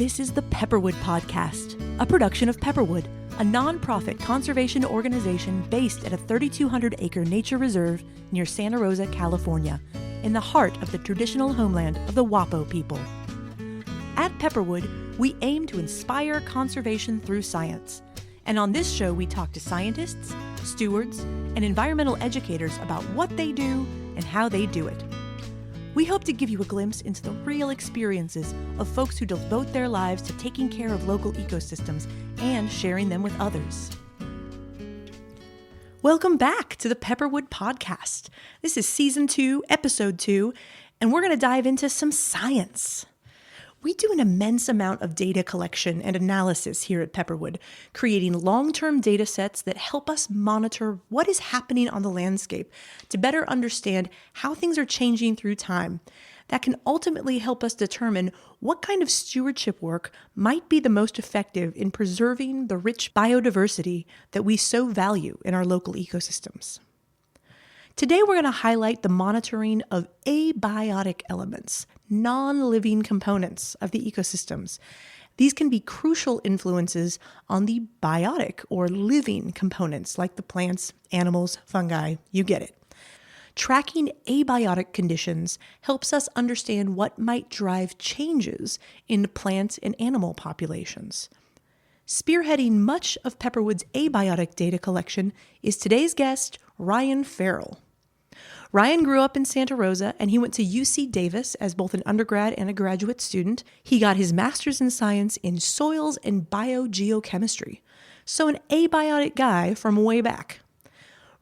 This is the Pepperwood Podcast, a production of Pepperwood, a nonprofit conservation organization based at a 3,200-acre nature reserve near Santa Rosa, California, in the heart of the traditional homeland of the Wapo people. At Pepperwood, we aim to inspire conservation through science. And on this show, we talk to scientists, stewards, and environmental educators about what they do and how they do it. We hope to give you a glimpse into the real experiences of folks who devote their lives to taking care of local ecosystems and sharing them with others. Welcome back to the Pepperwood Podcast. This is Season 2, Episode 2, and we're going to dive into some science. We do an immense amount of data collection and analysis here at Pepperwood, creating long-term data sets that help us monitor what is happening on the landscape to better understand how things are changing through time. That can ultimately help us determine what kind of stewardship work might be the most effective in preserving the rich biodiversity that we so value in our local ecosystems. Today, we're going to highlight the monitoring of abiotic elements, non-living components of the ecosystems. These can be crucial influences on the biotic or living components like the plants, animals, fungi, you get it. Tracking abiotic conditions helps us understand what might drive changes in plant and animal populations. Spearheading much of Pepperwood's abiotic data collection is today's guest, Ryan Farrell. Ryan grew up in Santa Rosa, and he went to UC Davis as both an undergrad and a graduate student. He got his master's in science in soils and biogeochemistry, so an abiotic guy from way back.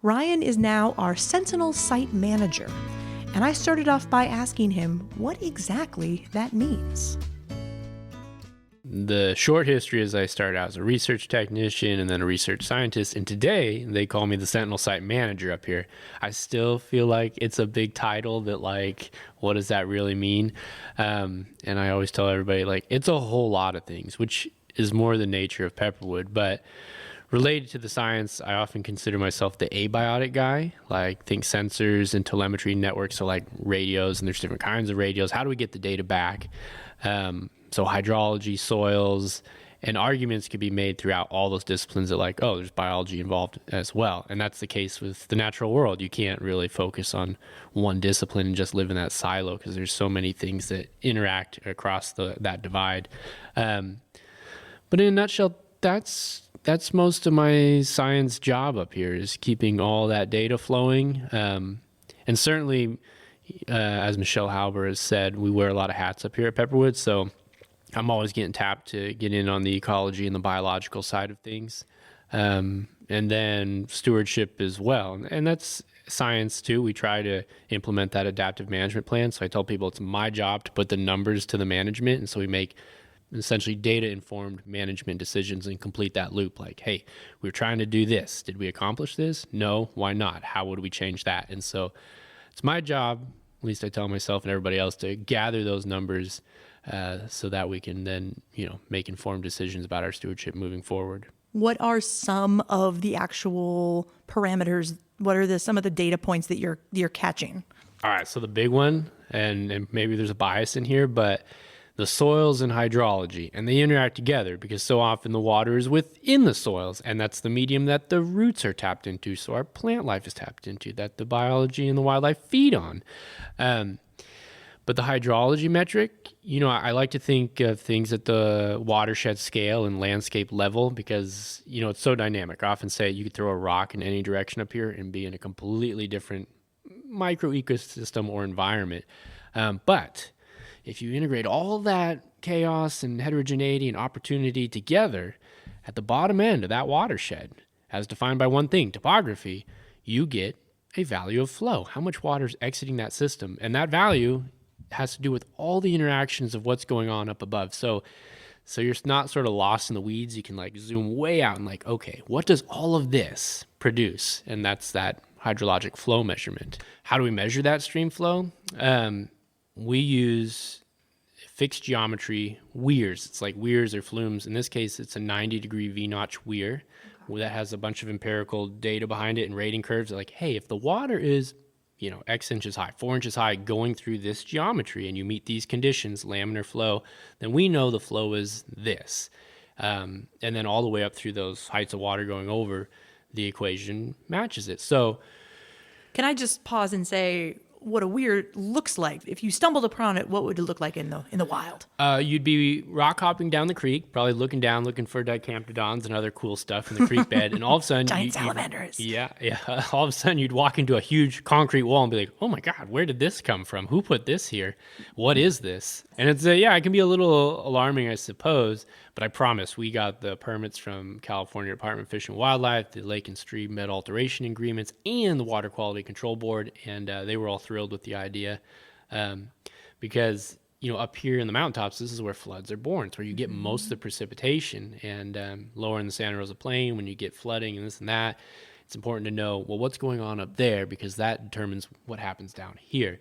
Ryan is now our Sentinel Site manager, and I started off by asking him what exactly that means. The short history is I started out as a research technician and then a research scientist, and today they call me the Sentinel Site manager up here. I still feel like it's a big title that, like, what does that really mean? And I always tell everybody, like, it's a whole lot of things, which is more the nature of Pepperwood. But related to the science, I often consider myself the abiotic guy, like think sensors and telemetry networks, so like radios, and there's different kinds of radios. How do we get the data back? So hydrology, soils, and arguments could be made throughout all those disciplines that, like, oh, there's biology involved as well. And that's the case with the natural world. You can't really focus on one discipline and just live in that silo because there's so many things that interact across that divide. But in a nutshell, that's most of my science job up here, is keeping all that data flowing. And certainly, as Michelle Halber has said, we wear a lot of hats up here at Pepperwood. So I'm always getting tapped to get in on the ecology and the biological side of things. And then stewardship as well. And that's science too. We try to implement that adaptive management plan. So I tell people it's my job to put the numbers to the management. And so we make essentially data-informed management decisions and complete that loop. Like, hey, we were trying to do this. Did we accomplish this? No. Why not? How would we change that? And so it's my job, at least I tell myself and everybody else, to gather those numbers so that we can then, make informed decisions about our stewardship moving forward. What are some of the actual parameters? What are some of the data points that you're catching? All right, so the big one, and maybe there's a bias in here, but the soils and hydrology, and they interact together because so often the water is within the soils, and that's the medium that the roots are tapped into, so our plant life is tapped into, that the biology and the wildlife feed on. But the hydrology metric, I like to think of things at the watershed scale and landscape level because, it's so dynamic. I often say you could throw a rock in any direction up here and be in a completely different micro ecosystem or environment. But if you integrate all that chaos and heterogeneity and opportunity together at the bottom end of that watershed, as defined by one thing, topography, you get a value of flow. How much water is exiting that system? And that value has to do with all the interactions of what's going on up above. So you're not sort of lost in the weeds. You can zoom way out and okay, what does all of this produce? And that's that hydrologic flow measurement. How do we measure that stream flow? We use fixed geometry weirs. It's like weirs or flumes. In this case, it's a 90-degree V-notch weir that has a bunch of empirical data behind it and rating curves. Like, hey, if the water is X inches high, 4 inches high, going through this geometry, and you meet these conditions, laminar flow, then we know the flow is this. And then all the way up through those heights of water going over, the equation matches it. So can I just pause and say what a weir looks like? If you stumbled upon it, what would it look like in the wild? You'd be rock hopping down the creek, probably looking down, looking for dicamptodons and other cool stuff in the creek bed. And all of a sudden, giant salamanders. Yeah. All of a sudden, you'd walk into a huge concrete wall and be like, "Oh my God, where did this come from? Who put this here? What is this?" And it's it can be a little alarming, I suppose. But I promise, we got the permits from California Department of Fish and Wildlife, the Lake and Stream Bed Alteration Agreements, and the Water Quality Control Board, and they were all thrilled with the idea because up here in the mountaintops, this is where floods are born. It's where you get most of the precipitation, and lower in the Santa Rosa Plain, when you get flooding and this and that, it's important to know, well, what's going on up there, because that determines what happens down here.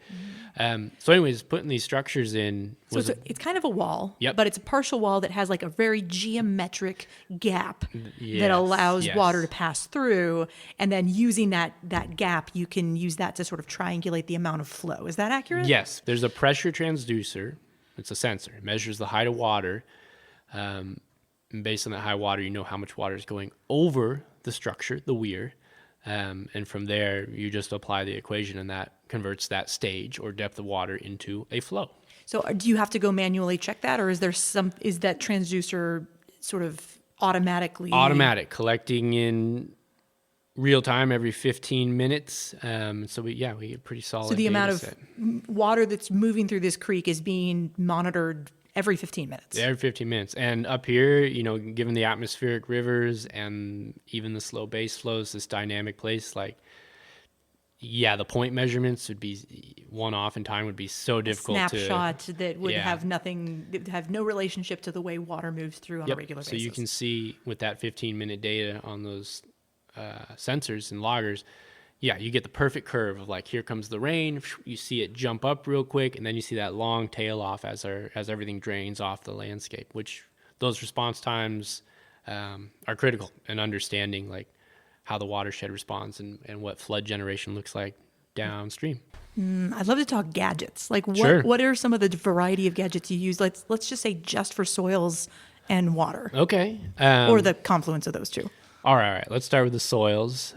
So anyways, putting these structures in. So it's kind of a wall, Yep. but it's a partial wall that has like a very geometric gap Yes, that allows yes. water to pass through. And then using that gap, you can use that to sort of triangulate the amount of flow. Is that accurate? Yes. There's a pressure transducer. It's a sensor. It measures the height of water. And based on that high water, you know how much water is going over the structure, the weir. And from there, you just apply the equation, and that converts that stage or depth of water into a flow. So do you have to go manually check that, or is that transducer sort of automatically? Automatic, collecting in real time every 15 minutes. So we get pretty solid. So the amount of set. water that's moving through this creek is being monitored every 15 minutes. Every 15 minutes. And up here, given the atmospheric rivers and even the slow base flows, this dynamic place, the point measurements would be one-off in time, would be so difficult snapshot that would have nothing, that would have no relationship to the way water moves through on a regular basis. So you can see with that 15-minute data on those sensors and loggers, you get the perfect curve of here comes the rain, you see it jump up real quick, and then you see that long tail off as everything drains off the landscape, which those response times are critical in understanding how the watershed responds and what flood generation looks like downstream. I'd love to talk gadgets. Sure. What are some of the variety of gadgets you use? Let's just say just for soils and water. Okay. Or the confluence of those two. All right. Let's start with the soils.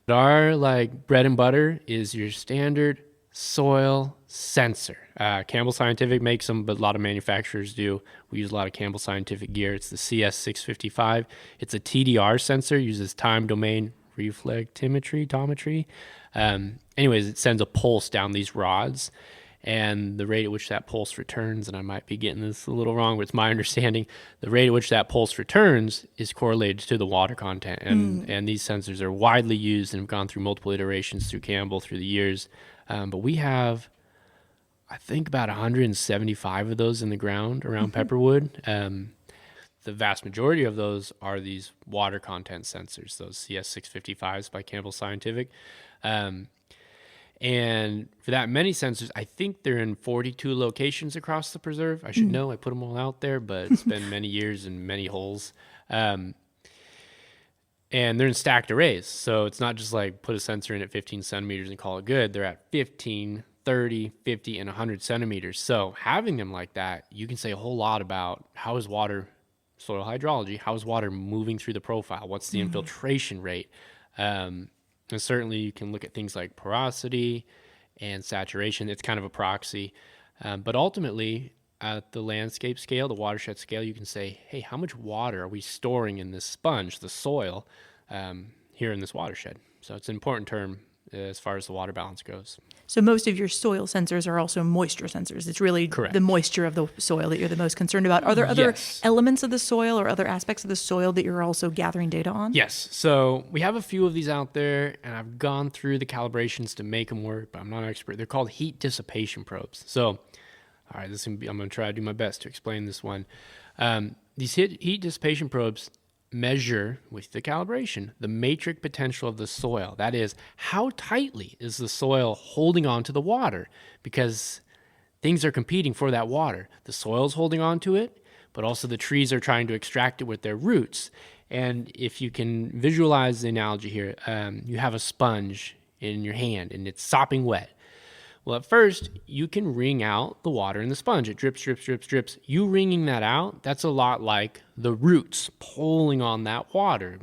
Our bread and butter is your standard soil sensor. Campbell Scientific makes them, but a lot of manufacturers do. We use a lot of Campbell Scientific gear. It's the CS655. It's a TDR sensor, uses time domain reflectivometry. Anyways, it sends a pulse down these rods, and the rate at which that pulse returns, and I might be getting this a little wrong, but it's my understanding, the rate at which that pulse returns is correlated to the water content. And these sensors are widely used and have gone through multiple iterations through Campbell through the years. But we have, I think, about 175 of those in the ground around Pepperwood. The vast majority of those are these water content sensors, those CS655s by Campbell Scientific. And for that many sensors, I think they're in 42 locations across the preserve. I should know. I put them all out there, but it's been many years and many holes. And they're in stacked arrays. So it's not just put a sensor in at 15 centimeters and call it good. They're at 15, 30, 50, and 100 centimeters. So having them like that, you can say a whole lot about how is water, soil hydrology, how is water moving through the profile? What's the infiltration rate? And certainly you can look at things like porosity and saturation. It's kind of a proxy. But ultimately, at the landscape scale, the watershed scale, you can say, hey, how much water are we storing in this sponge, the soil, here in this watershed? So it's an important term as far as the water balance goes. So most of your soil sensors are also moisture sensors. It's really Correct. The moisture of the soil that you're the most concerned about. Are there other elements of the soil or other aspects of the soil that you're also gathering data on? Yes. So we have a few of these out there, and I've gone through the calibrations to make them work, but I'm not an expert. They're called heat dissipation probes. So, all right, I'm going to try to do my best to explain this one. These heat dissipation probes measure, with the calibration, the matrix potential of the soil. That is, how tightly is the soil holding on to the water? Because things are competing for that water. The soil's holding on to it, but also the trees are trying to extract it with their roots. And if you can visualize the analogy here, you have a sponge in your hand and it's sopping wet. Well, at first, you can wring out the water in the sponge. It drips, drips, drips, drips. You wringing that out, that's a lot like the roots pulling on that water,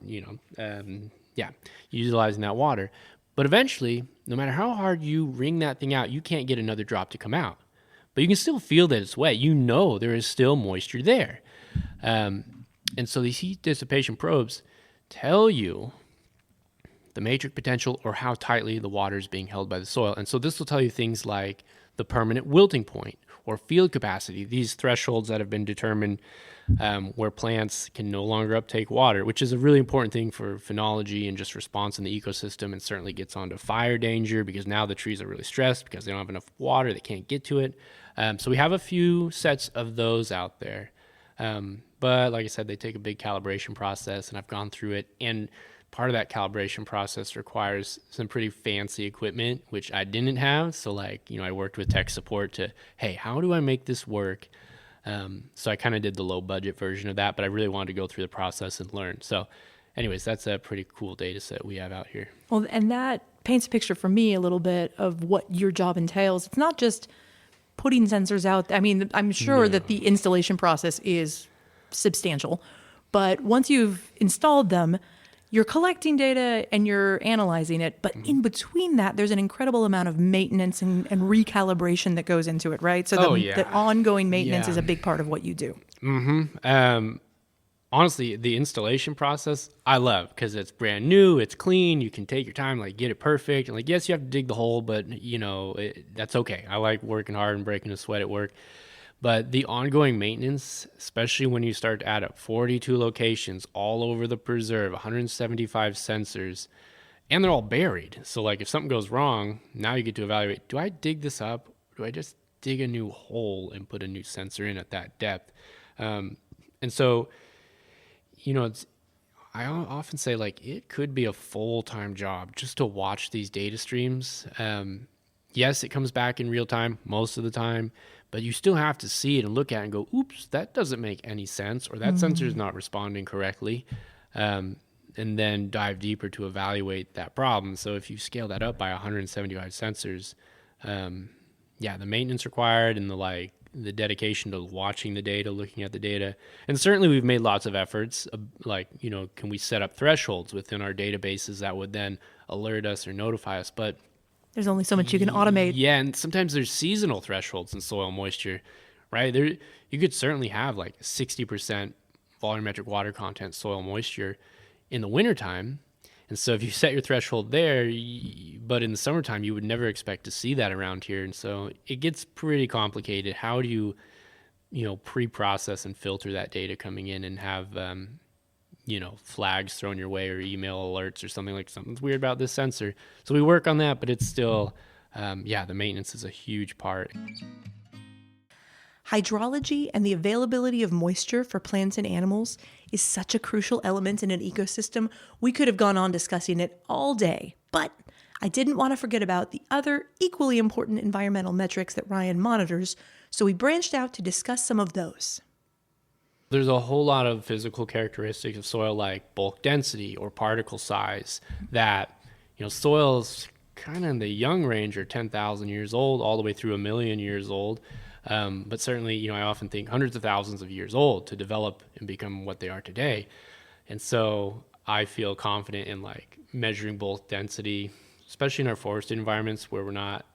utilizing that water. But eventually, no matter how hard you wring that thing out, you can't get another drop to come out. But you can still feel that it's wet. You know there is still moisture there. And so these heat dissipation probes tell you the matrix potential or how tightly the water is being held by the soil. And so this will tell you things like the permanent wilting point or field capacity, these thresholds that have been determined where plants can no longer uptake water, which is a really important thing for phenology and just response in the ecosystem, and certainly gets onto fire danger because now the trees are really stressed because they don't have enough water, they can't get to it. So we have a few sets of those out there. But like I said, they take a big calibration process, and I've gone through it. And part of that calibration process requires some pretty fancy equipment, which I didn't have. So I worked with tech support to, hey, how do I make this work? So I kind of did the low budget version of that, but I really wanted to go through the process and learn. So anyways, that's a pretty cool data set we have out here. Well, and that paints a picture for me a little bit of what your job entails. It's not just putting sensors out. I mean, I'm sure that the installation process is substantial, but once you've installed them, you're collecting data and you're analyzing it, but in between that, there's an incredible amount of maintenance and recalibration that goes into it, right? So the ongoing maintenance is a big part of what you do. Honestly, the installation process, I love because it's brand new, it's clean, you can take your time, get it perfect. And yes, you have to dig the hole, but that's okay. I like working hard and breaking a sweat at work. But the ongoing maintenance, especially when you start to add up 42 locations all over the preserve, 175 sensors, and they're all buried. So if something goes wrong, now you get to evaluate, do I dig this up? Or do I just dig a new hole and put a new sensor in at that depth? And so, I often say it could be a full-time job just to watch these data streams. Yes, it comes back in real time most of the time, but you still have to see it and look at it and go, oops, that doesn't make any sense, or that sensor is not responding correctly, and then dive deeper to evaluate that problem. So if you scale that up by 175 sensors, the maintenance required and the dedication to watching the data, looking at the data. And certainly we've made lots of efforts, can we set up thresholds within our databases that would then alert us or notify us, but there's only so much you can automate. Yeah, and sometimes there's seasonal thresholds in soil moisture, right? You could certainly have 60% volumetric water content soil moisture in the wintertime. And so if you set your threshold there, but in the summertime, you would never expect to see that around here. And so it gets pretty complicated. How do you, pre-process and filter that data coming in and have flags thrown your way or email alerts or something's weird about this sensor. So we work on that, but it's still, the maintenance is a huge part. Hydrology and the availability of moisture for plants and animals is such a crucial element in an ecosystem. We could have gone on discussing it all day, but I didn't want to forget about the other equally important environmental metrics that Ryan monitors, so we branched out to discuss some of those. There's a whole lot of physical characteristics of soil like bulk density or particle size that, soils kind of in the young range are 10,000 years old all the way through 1 million years old. But certainly, I often think hundreds of thousands of years old to develop and become what they are today. And so I feel confident in measuring bulk density, especially in our forested environments where we're not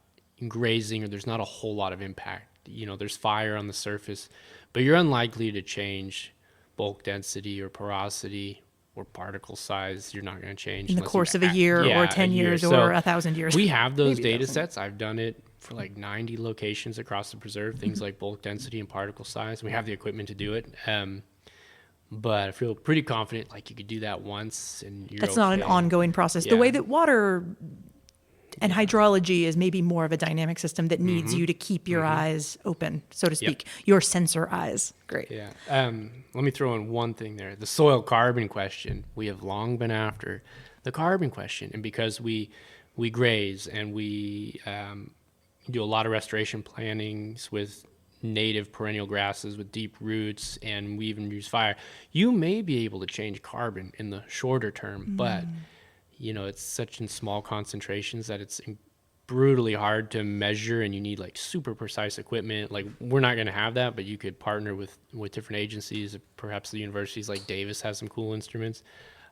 grazing or there's not a whole lot of impact. There's fire on the surface, but you're unlikely to change bulk density or porosity or particle size. You're not going to change in the course of a year or 10 years or 1,000 years. We have those data sets. I've done it for 90 locations across the preserve, things like bulk density and particle size. We have the equipment to do it. But I feel pretty confident you could do that once and you're That's not an ongoing process. Yeah. The way that water and hydrology is maybe more of a dynamic system that needs you to keep your eyes open, so to speak, your sensor eyes. Great. Yeah. Let me throw in one thing there. The soil carbon question. We have long been after the carbon question. And because we graze and we do a lot of restoration plantings with native perennial grasses with deep roots, and we even use fire, you may be able to change carbon in the shorter term, but it's such in small concentrations that it's brutally hard to measure, and you need like super precise equipment. Like, we're not going to have that, but you could partner with different agencies. Perhaps the universities like Davis has some cool instruments.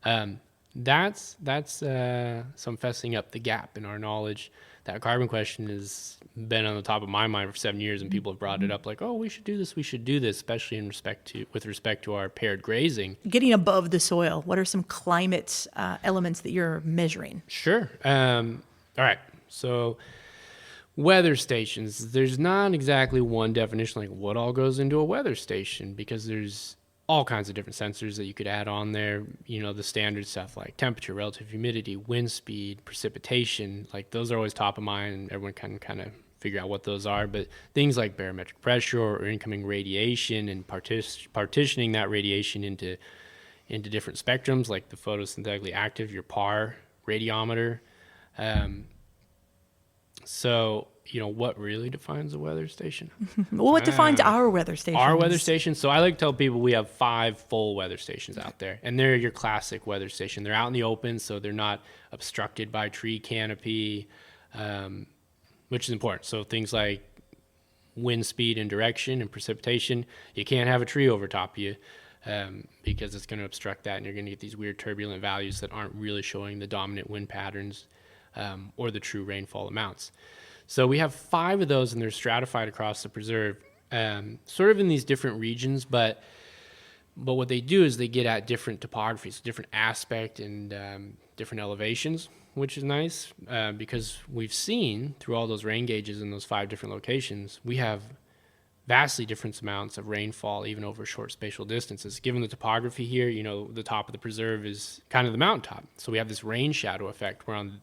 That's so I'm fessing up the gap in our knowledge. That carbon question has been on the top of my mind for 7 years, and people have brought it up like, oh, we should do this, especially with respect to our paired grazing. Getting above the soil, what are some climate elements that you're measuring? Sure. All right. So weather stations, there's not exactly one definition like what all goes into a weather station, because there's all kinds of different sensors that you could add on there. The standard stuff like temperature, relative humidity, wind speed, precipitation, like those are always top of mind, and everyone can kind of figure out what those are. But things like barometric pressure or incoming radiation, and partitioning that radiation into different spectrums, like the photosynthetically active, your PAR radiometer. So, what really defines a weather station? Well, what defines our weather station? Our weather station. So I like to tell people we have 5 full weather stations out there, and they're your classic weather station. They're out in the open, so they're not obstructed by tree canopy, which is important. So things like wind speed and direction and precipitation, you can't have a tree over top of you, because it's going to obstruct that, and you're going to get these weird turbulent values that aren't really showing the dominant wind patterns or the true rainfall amounts. So we have 5 of those, and they're stratified across the preserve, sort of in these different regions, but what they do is they get at different topographies, different aspect, and different elevations, which is nice, because we've seen through all those rain gauges in those 5 different locations, we have vastly different amounts of rainfall even over short spatial distances. Given the topography here, the top of the preserve is kind of the mountaintop, so we have this rain shadow effect where on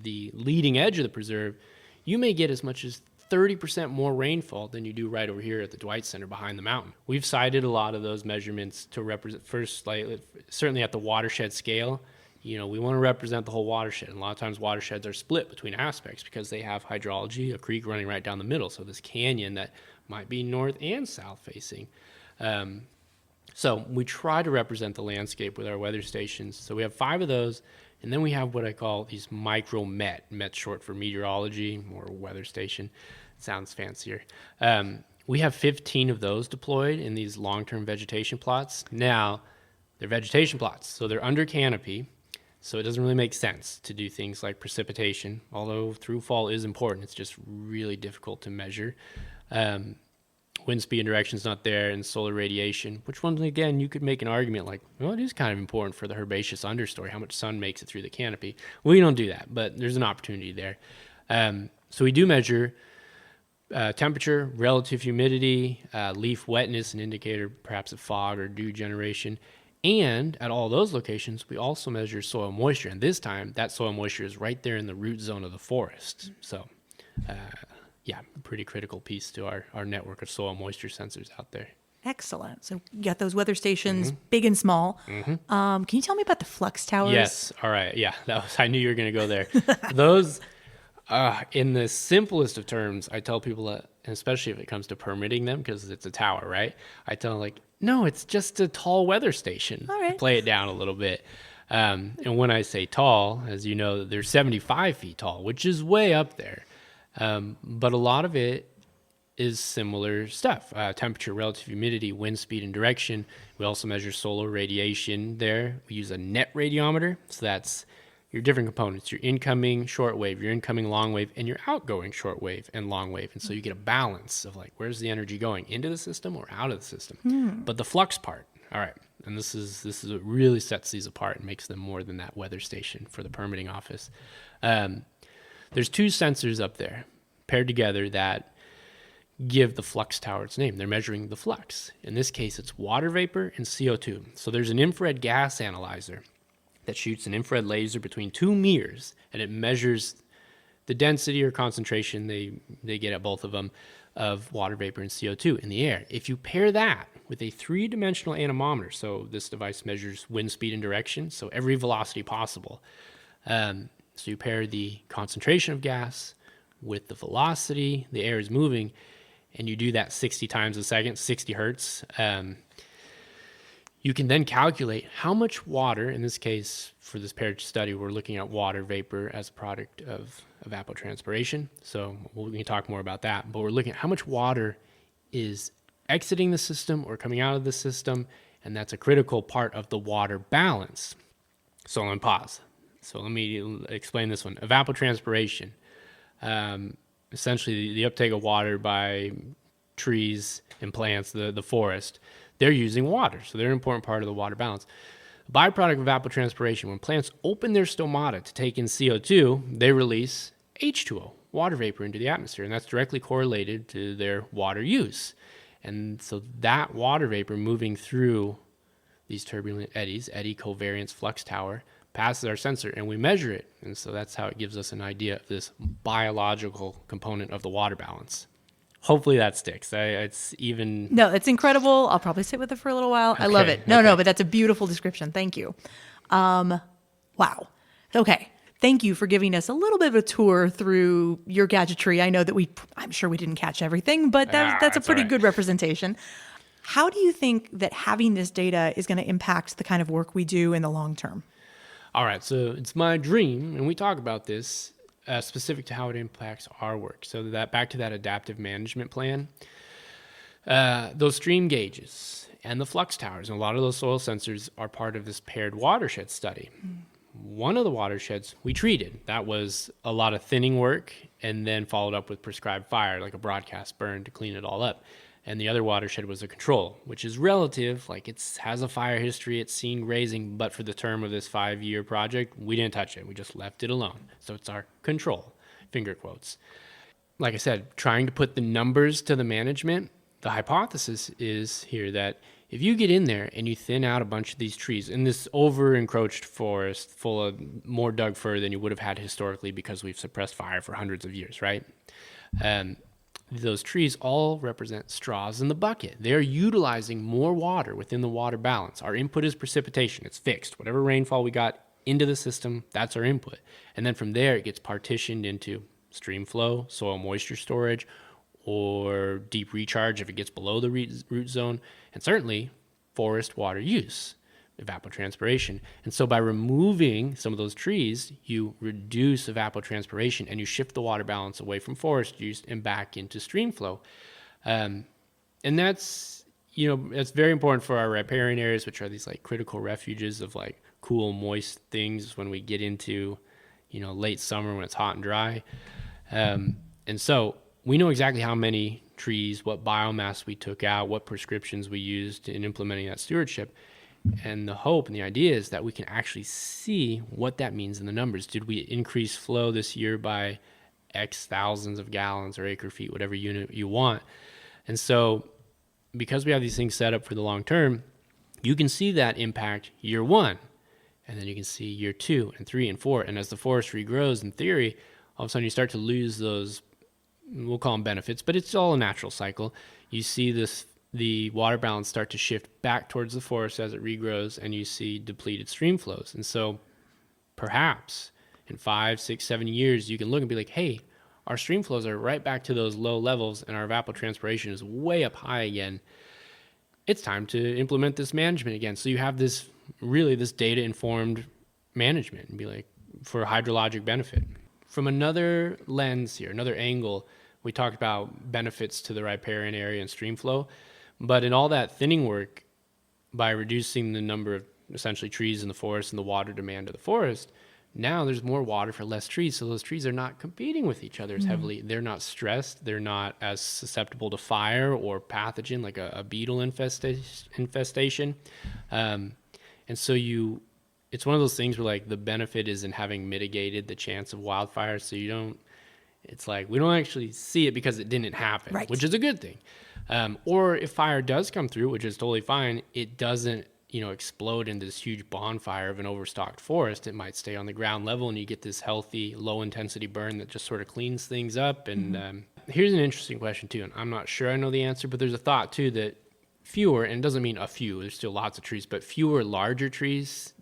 the leading edge of the preserve, you may get as much as 30% more rainfall than you do right over here at the Dwight Center behind the mountain. We've cited a lot of those measurements to represent, first, like, certainly at the watershed scale, we want to represent the whole watershed. And a lot of times watersheds are split between aspects because they have hydrology, a creek running right down the middle. So this canyon that might be north and south facing. So we try to represent the landscape with our weather stations. So we have 5 of those. And then we have what I call these micro MET. MET's short for meteorology, or weather station. It sounds fancier. We have 15 of those deployed in these long-term vegetation plots. Now, they're vegetation plots, so they're under canopy. So it doesn't really make sense to do things like precipitation, although through fall is important. It's just really difficult to measure. Wind speed and direction is not there, and solar radiation, which once again, you could make an argument like, well, it is kind of important for the herbaceous understory, how much sun makes it through the canopy. We don't do that, but there's an opportunity there. So we do measure temperature, relative humidity, leaf wetness, an indicator perhaps of fog or dew generation. And at all those locations, we also measure soil moisture. And this time, that soil moisture is right there in the root zone of the forest. So, a pretty critical piece to our network of soil moisture sensors out there. Excellent. So you got those weather stations, big and small. Can you tell me about the flux towers? Yes. All right. Yeah, I knew you were going to go there. Those, in the simplest of terms, I tell people, and especially if it comes to permitting them, because it's a tower, right? I tell them, like, no, it's just a tall weather station. All right. Play it down a little bit. And when I say tall, as you know, they're 75 feet tall, which is way up there. But a lot of it is similar stuff. Temperature, relative humidity, wind speed, and direction. We also measure solar radiation there. We use a net radiometer. So that's your different components, your incoming shortwave, your incoming long wave, and your outgoing shortwave and long wave. And so you get a balance of like, where's the energy going, into the system or out of the system? But the flux part, all right, and this is what really sets these apart and makes them more than that weather station for the permitting office. There's 2 sensors up there paired together that give the flux tower its name. They're measuring the flux. In this case, it's water vapor and CO2. So there's an infrared gas analyzer that shoots an infrared laser between 2 mirrors, and it measures the density or concentration, they get at both of them, of water vapor and CO2 in the air. If you pair that with a 3-dimensional anemometer, so this device measures wind speed and direction, so every velocity possible. So you pair the concentration of gas with the velocity the air is moving, and you do that 60 times a second, 60 hertz. You can then calculate how much water, in this case, for this paired study, we're looking at water vapor as a product of evapotranspiration. So we can talk more about that, but we're looking at how much water is exiting the system or coming out of the system, and that's a critical part of the water balance. So let me pause. So let me explain this one. Evapotranspiration, essentially the uptake of water by trees and plants, the forest, they're using water. So they're an important part of the water balance. Byproduct of evapotranspiration, when plants open their stomata to take in CO2, they release H2O, water vapor, into the atmosphere, and that's directly correlated to their water use. And so that water vapor moving through these turbulent eddies, eddy covariance flux tower, passes our sensor, and we measure it. And so that's how it gives us an idea of this biological component of the water balance. Hopefully that sticks. It's even... No, it's incredible. I'll probably sit with it for a little while. I love it. No, but that's a beautiful description. Thank you. Wow. Okay. Thank you for giving us a little bit of a tour through your gadgetry. I know that I'm sure we didn't catch everything, but that's a pretty good representation. How do you think that having this data is going to impact the kind of work we do in the long term? All right. So it's my dream, and we talk about this, specific to how it impacts our work. So that back to that adaptive management plan, those stream gauges and the flux towers and a lot of those soil sensors are part of this paired watershed study. One of the watersheds we treated, that was a lot of thinning work and then followed up with prescribed fire, like a broadcast burn to clean it all up. And the other watershed was a control, which is relative, like it has a fire history, it's seen grazing, but for the term of this 5-year project, we didn't touch it. We just left it alone. So it's our control, finger quotes. Like I said, trying to put the numbers to the management, the hypothesis is here that if you get in there and you thin out a bunch of these trees in this over-encroached forest full of more dug fir than you would have had historically because we've suppressed fire for hundreds of years, right? Those trees all represent straws in the bucket. They're utilizing more water within the water balance. Our input is precipitation. It's fixed. Whatever rainfall we got into the system, that's our input. And then from there, it gets partitioned into stream flow, soil moisture storage, or deep recharge if it gets below the root zone, and certainly forest water use, evapotranspiration. And so by removing some of those trees, you reduce evapotranspiration and you shift the water balance away from forest use and back into stream flow. And that's, it's very important for our riparian areas, which are these like critical refuges of like cool, moist things when we get into, late summer when it's hot and dry. And so we know exactly how many trees, what biomass we took out, what prescriptions we used in implementing that stewardship. And the hope and the idea is that we can actually see what that means in the numbers. Did we increase flow this year by X thousands of gallons or acre feet, whatever unit you want? And so because we have these things set up for the long term, you can see that impact year 1, and then you can see year 2 and 3 and 4. And as the forestry grows, in theory, all of a sudden you start to lose those, we'll call them benefits, but it's all a natural cycle. You see the water balance start to shift back towards the forest as it regrows, and you see depleted stream flows. And so perhaps in 5, 6, 7 years, you can look and be like, hey, our stream flows are right back to those low levels and our evapotranspiration is way up high again. It's time to implement this management again. So you have this data-informed management and be like, for hydrologic benefit. From another lens here, another angle, we talked about benefits to the riparian area and stream flow. But in all that thinning work, by reducing the number of essentially trees in the forest and the water demand of the forest, now there's more water for less trees. So those trees are not competing with each other as heavily. They're not stressed. They're not as susceptible to fire or pathogen like a beetle infestation. And so it's one of those things where like the benefit is in having mitigated the chance of wildfire. So it's like we don't actually see it because it didn't happen, right, which is a good thing. Or if fire does come through, which is totally fine, it doesn't, explode into this huge bonfire of an overstocked forest. It might stay on the ground level and you get this healthy, low intensity burn that just sort of cleans things up. And here's an interesting question too, and I'm not sure I know the answer, but there's a thought too that fewer, and it doesn't mean a few, there's still lots of trees, but fewer larger trees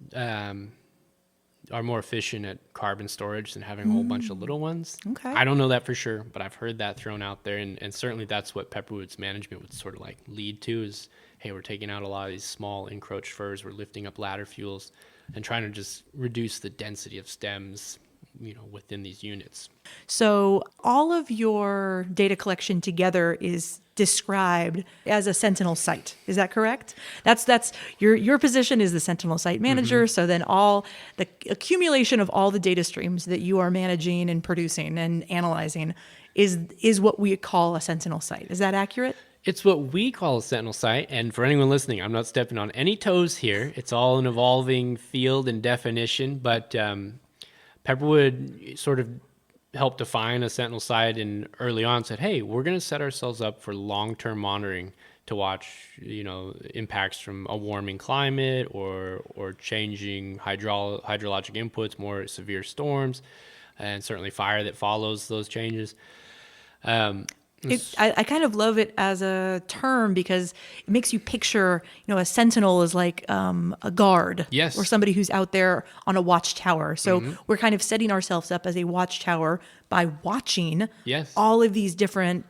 are more efficient at carbon storage than having a whole bunch of little ones. Okay. I don't know that for sure, but I've heard that thrown out there, and certainly that's what Pepperwood's management would sort of like lead to is, hey, we're taking out a lot of these small encroached firs, we're lifting up ladder fuels and trying to just reduce the density of stems, within these units. So all of your data collection together is described as a Sentinel site. Is that correct? That's your position is the Sentinel site manager. So then all the accumulation of all the data streams that you are managing and producing and analyzing is what we call a Sentinel site. Is that accurate? It's what we call a Sentinel site, and for anyone listening, I'm not stepping on any toes here. It's all an evolving field and definition, but Pepperwood sort of helped define a Sentinel site and early on said, hey, we're going to set ourselves up for long-term monitoring to watch, impacts from a warming climate or changing hydrologic inputs, more severe storms, and certainly fire that follows those changes. I kind of love it as a term because it makes you picture, a sentinel is like a guard, yes, or somebody who's out there on a watchtower. So we're kind of setting ourselves up as a watchtower by watching all of these different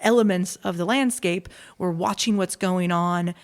elements of the landscape. We're watching what's going on,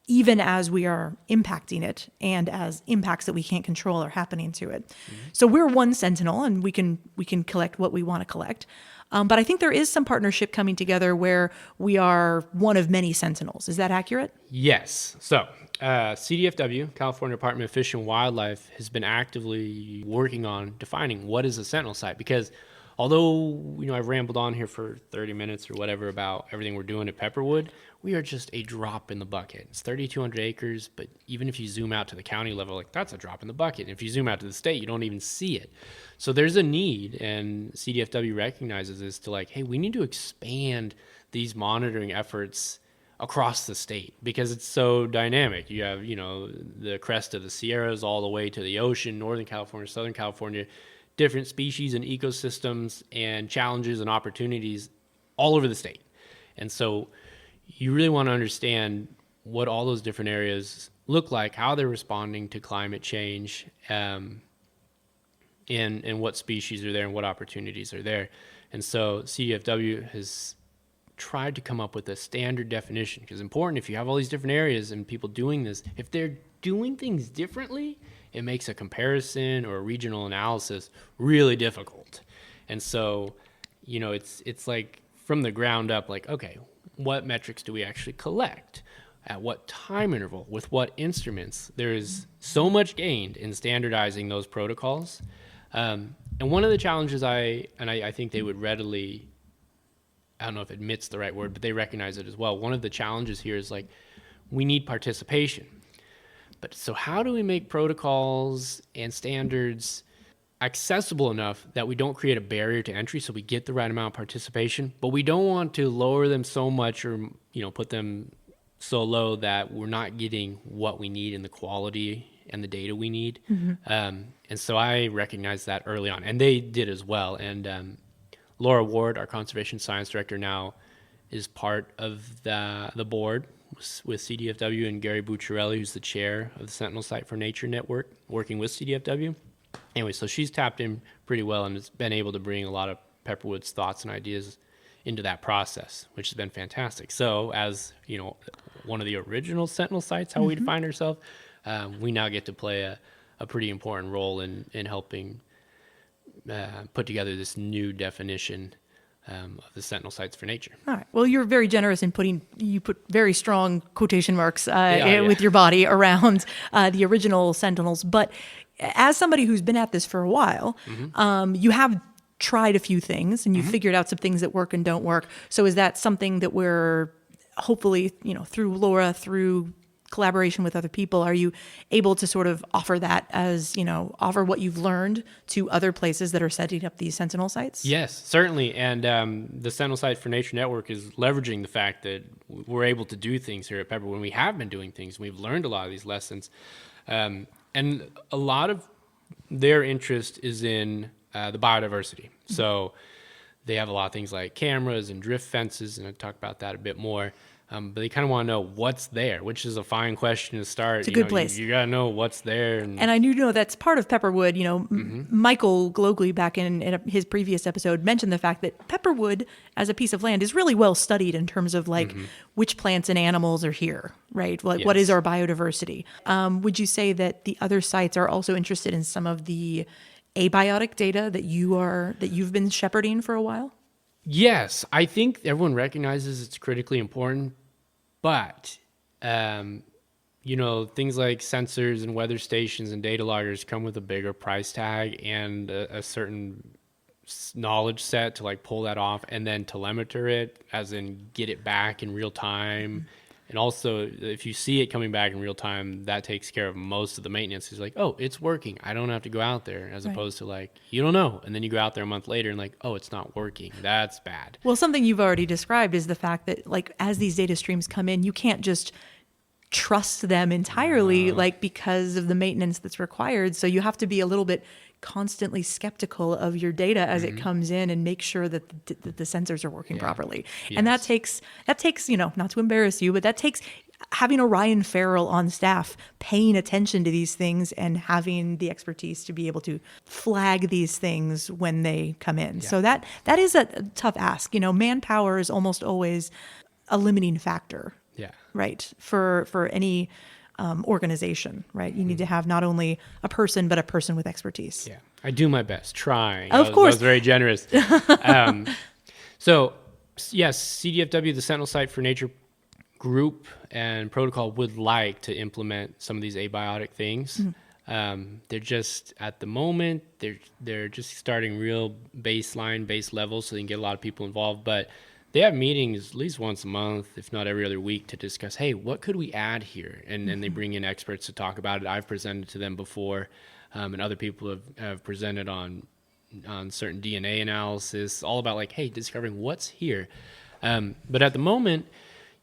even as we are impacting it and as impacts that we can't control are happening to it. So we're one sentinel, and we can collect what we want to collect. But I think there is some partnership coming together where we are one of many sentinels. Is that accurate? Yes. So CDFW, California Department of Fish and Wildlife, has been actively working on defining what is a sentinel site, because although, I've rambled on here for 30 minutes or whatever about everything we're doing at Pepperwood, we are just a drop in the bucket. It's 3,200 acres, but even if you zoom out to the county level, like that's a drop in the bucket. And if you zoom out to the state, you don't even see it. So there's a need, and CDFW recognizes this to hey, we need to expand these monitoring efforts across the state because it's so dynamic. You have, the crest of the Sierras all the way to the ocean, Northern California, Southern California, different species and ecosystems and challenges and opportunities all over the state. And so you really want to understand what all those different areas look like, how they're responding to climate change, and what species are there and what opportunities are there. And so CDFW has tried to come up with a standard definition, because it's important if you have all these different areas and people doing this, if they're doing things differently, it makes a comparison or a regional analysis really difficult. And so, it's like from the ground up, okay, what metrics do we actually collect? At what time interval? With what instruments? There is so much gained in standardizing those protocols. And one of the challenges I think they would readily, I don't know if admit's the right word, but they recognize it as well. One of the challenges here is we need participation. But so how do we make protocols and standards accessible enough that we don't create a barrier to entry so we get the right amount of participation, but we don't want to lower them so much or, put them so low that we're not getting what we need in the quality and the data we need. And so I recognized that early on, and they did as well. And Laura Ward, our conservation science director, now is part of the board with CDFW, and Gary Bucciarelli, who's the chair of the Sentinel Site for Nature Network, working with CDFW. Anyway, so she's tapped in pretty well and has been able to bring a lot of Pepperwood's thoughts and ideas into that process, which has been fantastic. So as, one of the original Sentinel sites, how we define ourselves, we now get to play a pretty important role in helping put together this new definition of the Sentinel Sites for Nature. All right. Well, you're very generous in you put very strong quotation marks with your body around the original Sentinels. But as somebody who's been at this for a while, you have tried a few things and you figured out some things that work and don't work. So is that something that we're hopefully, through Laura, through collaboration with other people, are you able to sort of offer that as, offer what you've learned to other places that are setting up these Sentinel sites? Yes, certainly. And the Sentinel Site for Nature Network is leveraging the fact that we're able to do things here at Pepperwood when we have been doing things. We've learned a lot of these lessons. And a lot of their interest is in the biodiversity. So they have a lot of things like cameras and drift fences, and I'll talk about that a bit more. but they kind of want to know what's there, which is a fine question to start. It's a good place. You got to know what's there. And I do know that's part of Pepperwood. Michael Glogly, back in his previous episode, mentioned the fact that Pepperwood as a piece of land is really well studied in terms of like which plants and animals are here, right? Like what is our biodiversity? Would you say that the other sites are also interested in some of the abiotic data that you've been shepherding for a while? Yes, I think everyone recognizes it's critically important, but things like sensors and weather stations and data loggers come with a bigger price tag and a certain knowledge set to like pull that off and then telemeter it, as in get it back in real time. And also, if you see it coming back in real time, that takes care of most of the maintenance. It's like, oh, it's working. I don't have to go out there, as opposed to like, you don't know. And then you go out there a month later and like, oh, it's not working. That's bad. Well, something you've already described is the fact that like as these data streams come in, you can't just trust them entirely, like because of the maintenance that's required. So you have to be a little bit constantly skeptical of your data as it comes in and make sure that the sensors are working properly. Yes. And that takes, not to embarrass you, but that takes having a Ryan Farrell on staff paying attention to these things and having the expertise to be able to flag these things when they come in. So that is a tough ask. Manpower is almost always a limiting factor. Yeah. Right. For any organization, right? You need to have not only a person, but a person with expertise. Yeah. I do my best, trying. Of course. I was very generous. So, yes, CDFW, the Sentinel Site for Nature group and protocol, would like to implement some of these abiotic things. They're just, at the moment, they're just starting real base levels so they can get a lot of people involved. But they have meetings at least once a month, if not every other week, to discuss, hey, what could we add here? And then they bring in experts to talk about it. I've presented to them before, and other people have presented on certain DNA analysis, all about like, hey, discovering what's here. But at the moment,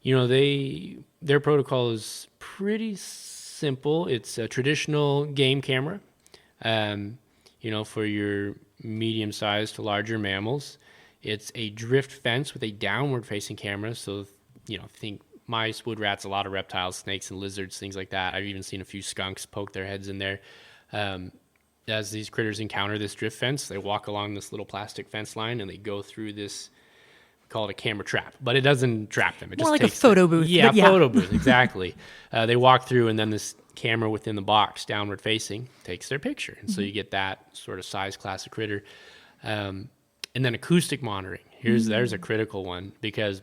their protocol is pretty simple. It's a traditional game camera, for your medium-sized to larger mammals. It's a drift fence with a downward-facing camera. So, think mice, wood rats, a lot of reptiles, snakes, and lizards, things like that. I've even seen a few skunks poke their heads in there. As these critters encounter this drift fence, they walk along this little plastic fence line, and they go through this, we call it a camera trap. But it doesn't trap them. It More just like a photo booth. Yeah, photo booth, exactly. They walk through, and then this camera within the box, downward-facing, takes their picture. And so you get that sort of size class of critter. And then acoustic monitoring. There's a critical one, because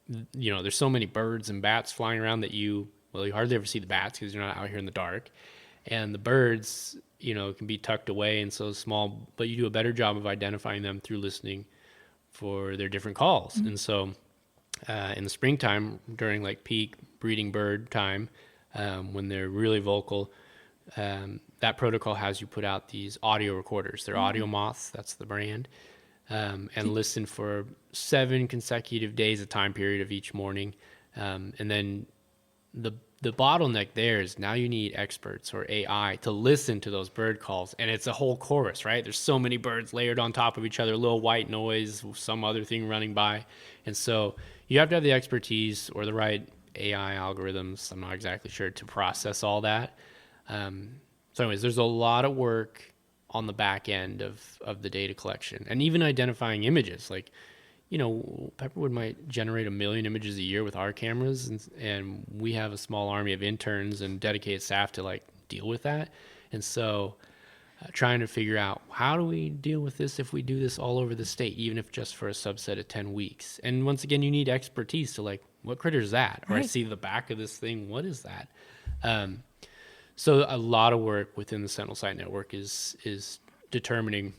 there's so many birds and bats flying around that you hardly ever see the bats because you're not out here in the dark, and the birds can be tucked away and so small, but you do a better job of identifying them through listening for their different calls. And so in the springtime, during like peak breeding bird time, when they're really vocal, that protocol has you put out these audio recorders. They're audio moths, that's the brand. And listen for 7 consecutive days, a time period of each morning. And then the bottleneck there is now you need experts or AI to listen to those bird calls. And it's a whole chorus, right? There's so many birds layered on top of each other, a little white noise, some other thing running by. And so you have to have the expertise or the right AI algorithms, I'm not exactly sure, to process all that. So anyways, there's a lot of work on the back end of the data collection, and even identifying images. Like, Pepperwood might generate 1 million images a year with our cameras, and we have a small army of interns and dedicated staff to like deal with that. And so trying to figure out, how do we deal with this if we do this all over the state, even if just for a subset of 10 weeks? And once again, you need expertise to like, what critter is that? Or I see the back of this thing, what is that? So a lot of work within the Sentinel Site Network is determining,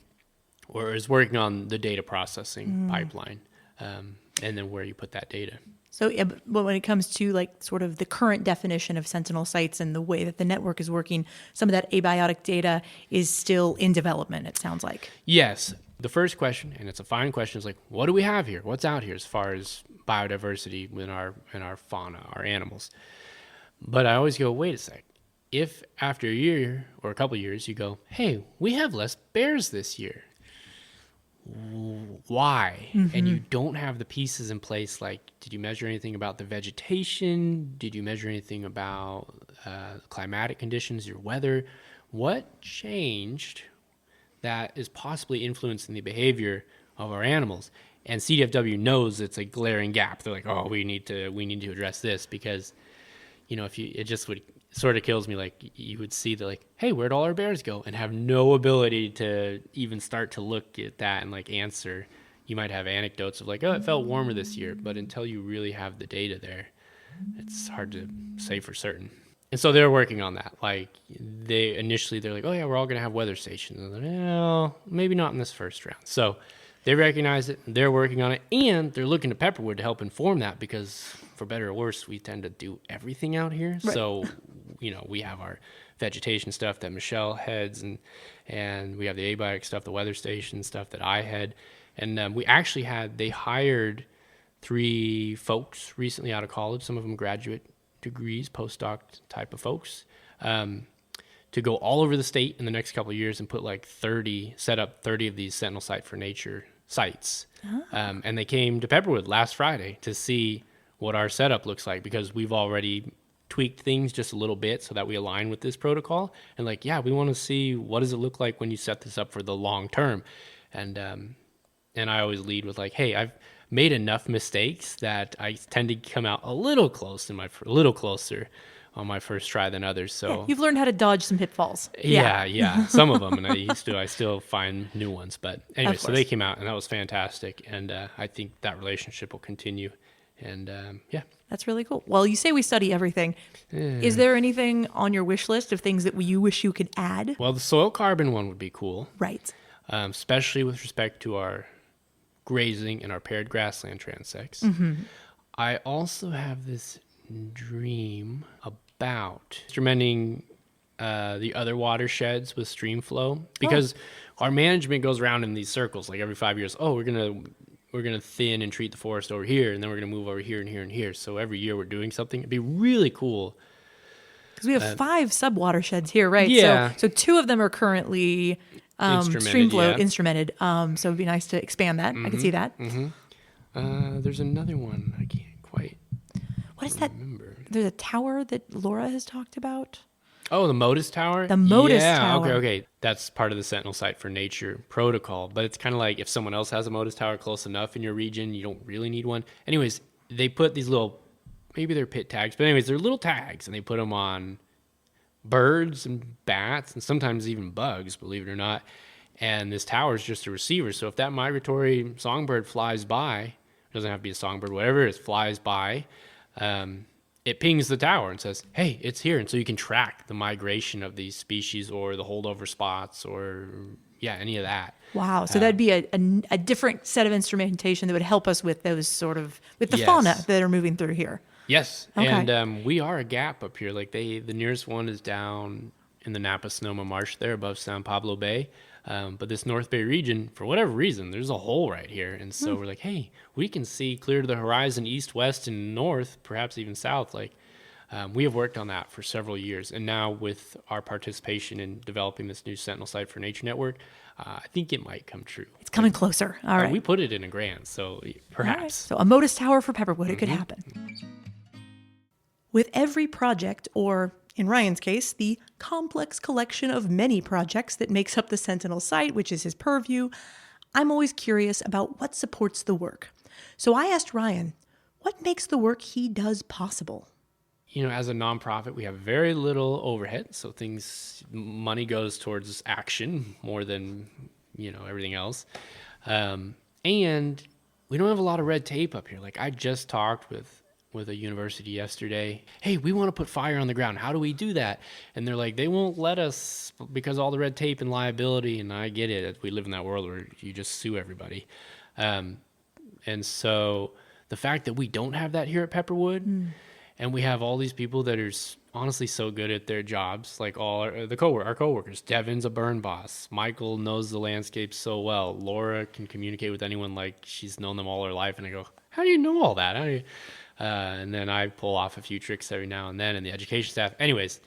or is working on the data processing pipeline, and then where you put that data. So but when it comes to like sort of the current definition of Sentinel Sites and the way that the network is working, some of that abiotic data is still in development, it sounds like. Yes. The first question, and it's a fine question, is like, what do we have here? What's out here as far as biodiversity in our fauna, our animals? But I always go, wait a sec. If after a year or a couple of years you go, hey, we have less bears this year, why? And you don't have the pieces in place. Like, did you measure anything about the vegetation? Did you measure anything about climatic conditions, your weather? What changed that is possibly influencing the behavior of our animals? And CDFW knows it's a glaring gap. They're like, oh, we need to address this, because, if it just would sort of kills me. Like, you would see the, like, hey, where'd all our bears go? And have no ability to even start to look at that and like answer. You might have anecdotes of like, oh, it felt warmer this year, but until you really have the data there, it's hard to say for certain. And so they're working on that. Like, they're like, oh yeah, we're all going to have weather stations. And like, well, maybe not in this first round. So they recognize it, they're working on it, and they're looking to Pepperwood to help inform that, because for better or worse, we tend to do everything out here. Right. So, we have our vegetation stuff that Michelle heads, and we have the abiotic stuff, the weather station stuff that I head. And they hired 3 folks recently out of college, some of them graduate degrees, postdoc type of folks, to go all over the state in the next couple of years and set up 30 of these Sentinel Site for Nature sites. Oh. And they came to Pepperwood last Friday to see what our setup looks like, because we've already tweaked things just a little bit so that we align with this protocol. And we want to see, what does it look like when you set this up for the long term? And I always lead with like, hey, I've made enough mistakes that I tend to come out a little closer on my first try than others. So yeah, you've learned how to dodge some pitfalls. Yeah. Some of them, and I still find new ones. But anyway, so they came out, and that was fantastic. And I think that relationship will continue. And that's really cool. Well, you say we study everything. Is there anything on your wish list of things that you wish you could add? Well, the soil carbon one would be cool. Right. Especially with respect to our grazing and our paired grassland transects. Mm-hmm. I also have this dream about instrumenting the other watersheds with stream flow, because our management goes around in these circles, like every 5 years. Oh, we're gonna thin and treat the forest over here, and then we're gonna move over here and here and here. So every year we're doing something. It'd be really cool. Because we have 5 sub watersheds here, right? Yeah. So 2 of them are currently stream flow instrumented. So it'd be nice to expand that. Mm-hmm. I can see that. Mm-hmm. There's another one I can't quite. What is remember. That? There's a tower that Laura has talked about. Oh, the Modus Tower? The Modus Tower. Okay. That's part of the Sentinel Site for Nature protocol. But it's kind of like if someone else has a Modus Tower close enough in your region, you don't really need one. Anyways, they put these little, maybe they're pit tags, but anyways, they're little tags, and they put them on birds and bats and sometimes even bugs, believe it or not. And this tower is just a receiver. So if that migratory songbird flies by, it doesn't have to be a songbird, whatever it is, flies by, it pings the tower and says, hey, it's here. And so you can track the migration of these species or the holdover spots or, any of that. Wow. So that'd be a different set of instrumentation that would help us with those with the fauna that are moving through here. Yes. Okay. And we are a gap up here. Like the nearest one is down in the Napa-Sonoma Marsh there above San Pablo Bay. But this North Bay region, for whatever reason, there's a hole right here. And so we're like, hey, we can see clear to the horizon, east, west, and north, perhaps even south. We have worked on that for several years. And now with our participation in developing this new Sentinel Site for Nature network, I think it might come true. It's coming closer. All right. We put it in a grant, so perhaps. Right. So a Modus Tower for Pepperwood, it could happen. With every project, or in Ryan's case, the complex collection of many projects that makes up the Sentinel Site, which is his purview, I'm always curious about what supports the work. So I asked Ryan, what makes the work he does possible? As a nonprofit, we have very little overhead, so money goes towards action more than, everything else. And we don't have a lot of red tape up here. Like, I just talked with a university yesterday. Hey, we want to put fire on the ground. How do we do that? And they're like, they won't let us because all the red tape and liability. And I get it. We live in that world where you just sue everybody. And so the fact that we don't have that here at Pepperwood, and we have all these people that are honestly so good at their jobs, like our coworkers. Devin's a burn boss. Michael knows the landscape so well. Laura can communicate with anyone like she's known them all her life. And I go, how do you know all that? How do you? And then I pull off a few tricks every now and then, and the education staff. Anyways,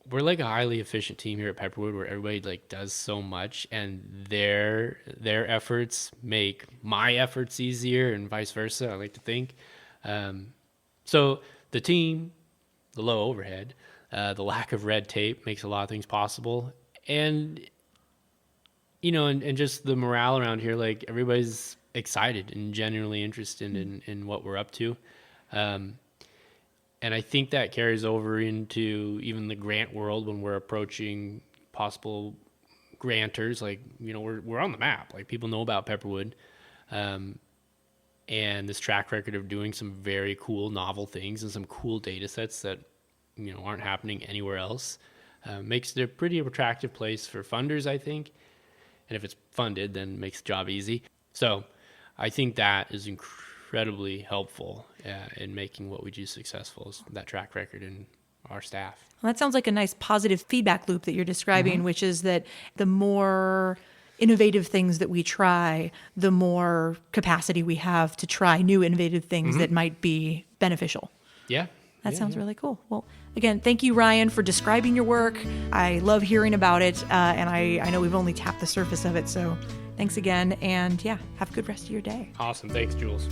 we're like a highly efficient team here at Pepperwood where everybody like does so much, and their efforts make my efforts easier and vice versa, I like to think. So the team, the low overhead, the lack of red tape makes a lot of things possible. And, and just the morale around here, like everybody's excited and genuinely interested in what we're up to. And I think that carries over into even the grant world when we're approaching possible grantors. Like, we're on the map. Like, people know about Pepperwood. And this track record of doing some very cool, novel things and some cool data sets that, aren't happening anywhere else makes it a pretty attractive place for funders, I think. And if it's funded, then it makes the job easy. So I think that is incredibly helpful in making what we do successful, is that track record and our staff. Well, that sounds like a nice positive feedback loop that you're describing, which is that the more innovative things that we try, the more capacity we have to try new innovative things that might be beneficial. Yeah. That sounds really cool. Well, again, thank you, Ryan, for describing your work. I love hearing about it, and I know we've only tapped the surface of it, so thanks again, and yeah, have a good rest of your day. Awesome. Thanks, Jules.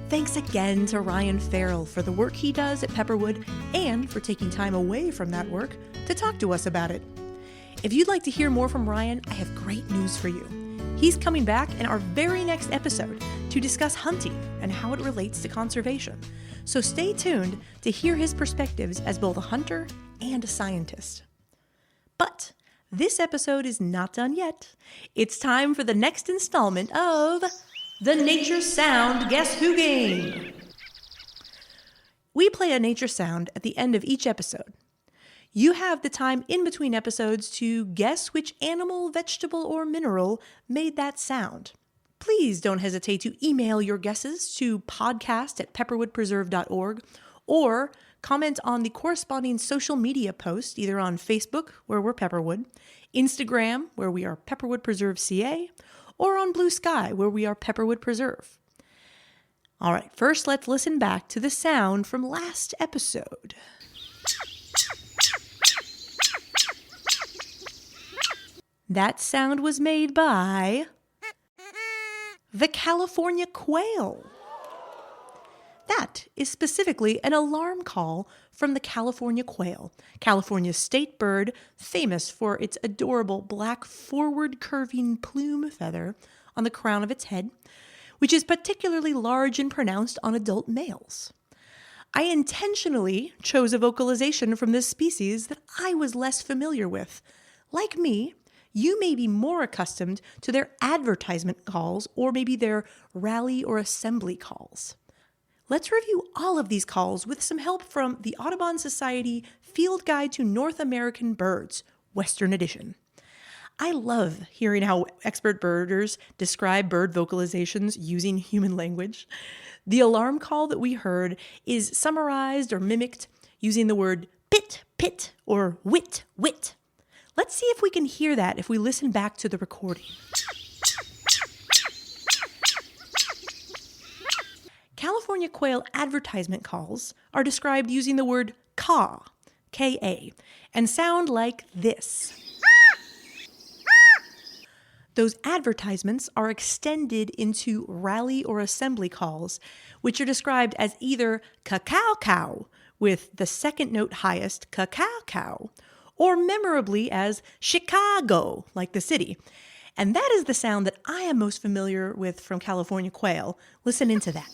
Thanks again to Ryan Farrell for the work he does at Pepperwood and for taking time away from that work to talk to us about it. If you'd like to hear more from Ryan, I have great news for you. He's coming back in our very next episode to discuss hunting and how it relates to conservation. So stay tuned to hear his perspectives as both a hunter and a scientist. But this episode is not done yet. It's time for the next installment of the Nature Sound Guess Who game. We play a nature sound at the end of each episode. You have the time in between episodes to guess which animal, vegetable, or mineral made that sound. Please don't hesitate to email your guesses to podcast@pepperwoodpreserve.org or comment on the corresponding social media post, either on Facebook, where we're Pepperwood, Instagram, where we are Pepperwood Preserve CA, or on Blue Sky, where we are Pepperwood Preserve. All right, first let's listen back to the sound from last episode. That sound was made by the California quail. That is specifically an alarm call from the California quail, California's state bird, famous for its adorable black forward curving plume feather on the crown of its head, which is particularly large and pronounced on adult males. I intentionally chose a vocalization from this species that I was less familiar with. Like me, you may be more accustomed to their advertisement calls or maybe their rally or assembly calls. Let's review all of these calls with some help from the Audubon Society Field Guide to North American Birds, Western Edition. I love hearing how expert birders describe bird vocalizations using human language. The alarm call that we heard is summarized or mimicked using the word pit, pit, or wit, wit. Let's see if we can hear that if we listen back to the recording. California quail advertisement calls are described using the word caw, K-A, and sound like this. Those advertisements are extended into rally or assembly calls, which are described as either cacao-cow, with the second note highest, cacao-cow, or memorably as Chicago, like the city. And that is the sound that I am most familiar with from California quail. Listen into that.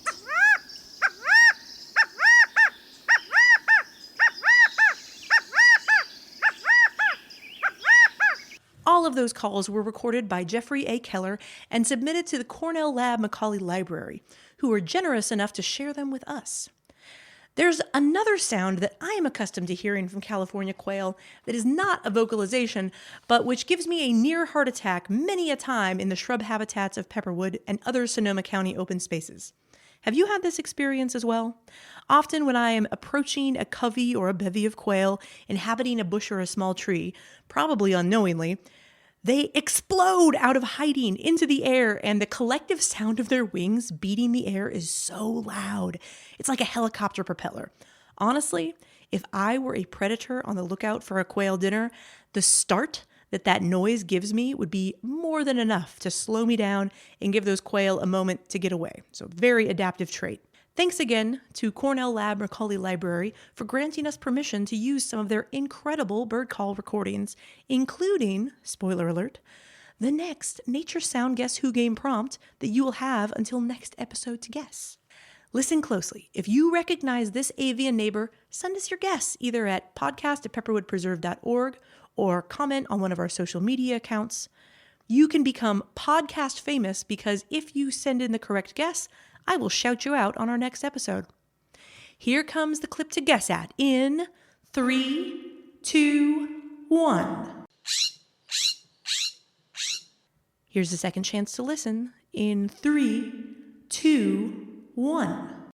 All of those calls were recorded by Jeffrey A. Keller and submitted to the Cornell Lab Macaulay Library, who were generous enough to share them with us. There's another sound that I am accustomed to hearing from California quail that is not a vocalization, but which gives me a near heart attack many a time in the shrub habitats of Pepperwood and other Sonoma County open spaces. Have you had this experience as well? Often when I am approaching a covey or a bevy of quail inhabiting a bush or a small tree, probably unknowingly, they explode out of hiding into the air, and the collective sound of their wings beating the air is so loud. It's like a helicopter propeller. Honestly, If I were a predator on the lookout for a quail dinner, the start that noise gives me would be more than enough to slow me down and give those quail a moment to get away. So very adaptive trait. Thanks again to Cornell Lab Macaulay Library for granting us permission to use some of their incredible bird call recordings, including, spoiler alert, the next Nature Sound Guess Who game prompt that you will have until next episode to guess. Listen closely. If you recognize this avian neighbor, send us your guess either at podcast@pepperwoodpreserve.org or comment on one of our social media accounts. You can become podcast famous because if you send in the correct guess, I will shout you out on our next episode. Here comes the clip to guess at in 3, 2, 1. Here's the second chance to listen in 3, 2, 1.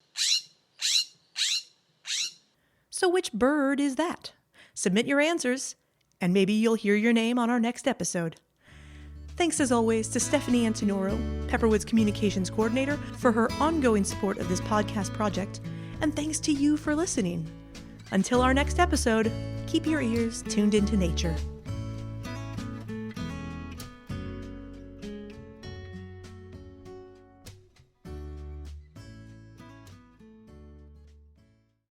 So which bird is that? Submit your answers, and maybe you'll hear your name on our next episode. Thanks as always to Stephanie Antonoro, Pepperwood's communications coordinator, for her ongoing support of this podcast project, and thanks to you for listening. Until our next episode, keep your ears tuned into nature.